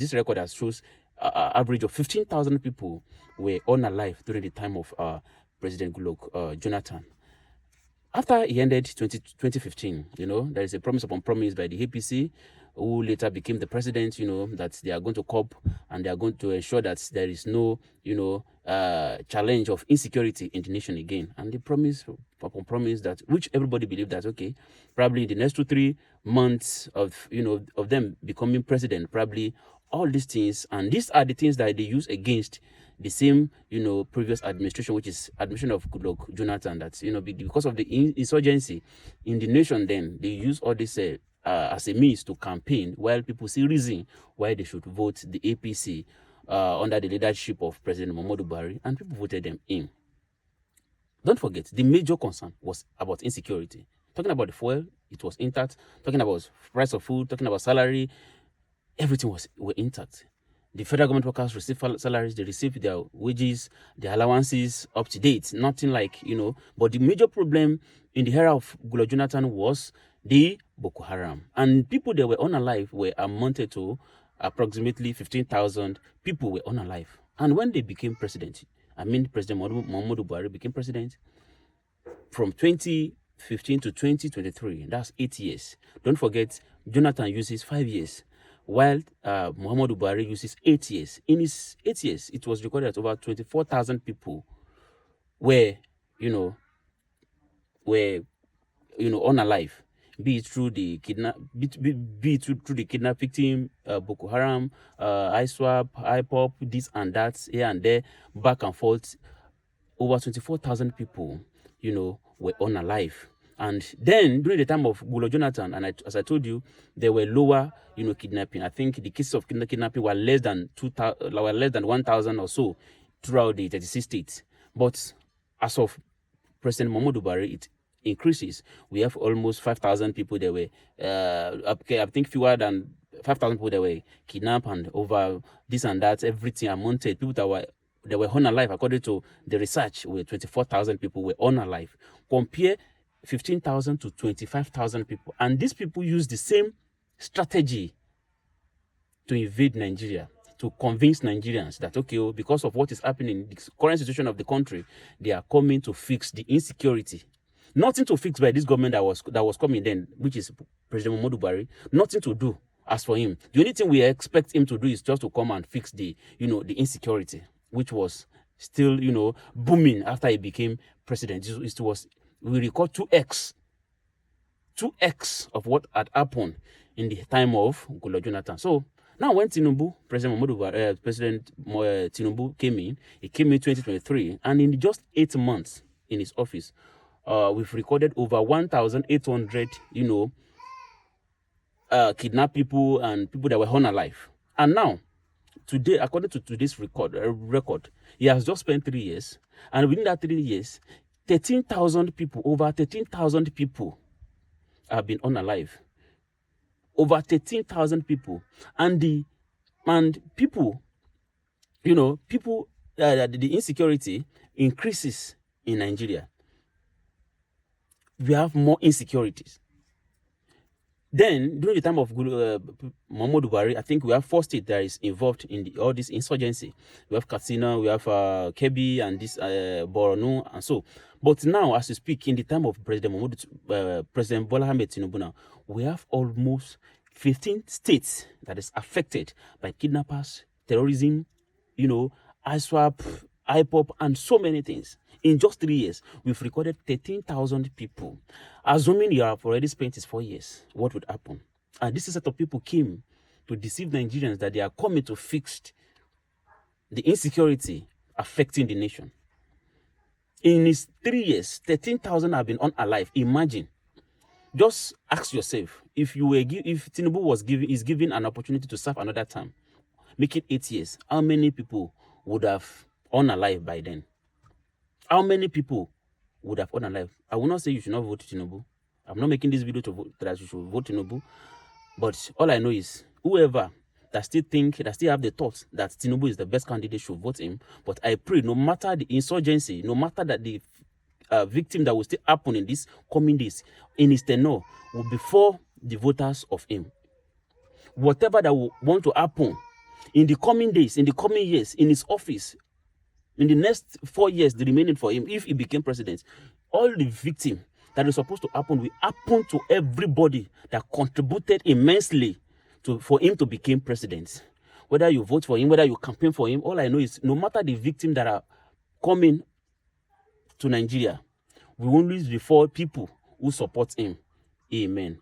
this record that shows average of 15,000 people were unalive during the time of President Goodluck Jonathan. After he ended 2015, there is a promise upon promise by the APC, who later became the president, that they are going to cope and they are going to ensure that there is no, challenge of insecurity in the nation again. And they promise upon promise that, which everybody believed that, okay, probably in the next 2-3 months of, of them becoming president, probably all these things, and these are the things that they use against the same, previous administration, which is administration of Goodluck Jonathan, that, because of the insurgency in the nation, then they use all this as a means to campaign, while people see reason why they should vote the APC under the leadership of President Muhammadu Buhari, and people voted them in. Don't forget, the major concern was about insecurity. Talking about the fuel, it was intact. Talking about price of food, talking about salary, everything were intact. The federal government workers received salaries, they received their wages, their allowances up to date. Nothing like, but the major problem in the era of Goodluck Jonathan was the Boko Haram. And people that were unalive were amounted to approximately 15,000 people were unalive. And when they became president, President Muhammadu Buhari became president from 2015 to 2023. That's 8 years. Don't forget, Jonathan uses 5 years, while Muhammadu Buhari uses 8 years. In his 8 years, it was recorded that over 24,000 people were unalive, be it through the through the kidnap victim, Boko Haram, ISWAP, IPOP, this and that, here and there, back and forth. Over 24,000 people, were unalive. And then during the time of Goodluck Jonathan, and as I told you, there were lower, kidnapping. I think the cases of kidnapping were less than 1,000 or so throughout the 36 states. But as of President Muhammadu Buhari, it increases. We have almost 5,000 people that were, I think fewer than 5,000 people that were kidnapped, and over this and that, everything amounted. People that were unalive, according to the research, were 24,000 people were unalive. Compare 15,000 to 25,000 people. And these people use the same strategy to invade Nigeria, to convince Nigerians that, okay, because of what is happening in the current situation of the country, they are coming to fix the insecurity. Nothing to fix by this government that was coming then, which is President Muhammadu Buhari. Nothing to do as for him. The only thing we expect him to do is just to come and fix the insecurity, which was still, booming after he became president. We record 2x of what had happened in the time of Goodluck Jonathan. So now when President Tinubu came in, he came in 2023, and in just 8 months in his office, we've recorded over 1,800, kidnapped people and people that were unalive. And now, today, according to today's record, he has just spent 3 years, and within that 3 years, 13,000 people, over 13,000 people have been unalive. Over 13,000 people. And people, the insecurity increases in Nigeria. We have more insecurities. Then, during the time of Muhammadu Buhari, I think we have 4 states that is involved in all this insurgency. We have Katsina, we have Kebbi, and this Borno, and so. But now, as we speak, in the time of President Bola Ahmed Tinubu now, we have almost 15 states that is affected by kidnappers, terrorism, ISWAP, IPOP, and so many things. In just 3 years, we've recorded 13,000 people. Assuming you have already spent his 4 years, what would happen? And this set of people came to deceive Nigerians that they are coming to fix the insecurity affecting the nation. In his 3 years, 13,000 have been unalive. Imagine. Just ask yourself, if Tinubu is given an opportunity to serve another term, make it 8 years, how many people would have unalive by then? How many people would have unalive? I will not say you should not vote Tinubu. I'm not making this video to vote that you should vote Tinubu. But all I know is whoever that still have the thoughts that Tinubu is the best candidate should vote him. But I pray, no matter the insurgency, no matter that the victim that will still happen in these coming days, in his tenure, will be for the voters of him. Whatever that will want to happen, in the coming days, in the coming years, in his office, in the next 4 years, the remaining for him, if he became president, all the victim that is supposed to happen will happen to everybody that contributed immensely for him to become president. Whether you vote for him, whether you campaign for him, all I know is no matter the victim that are coming to Nigeria, we only refer people who support him. Amen.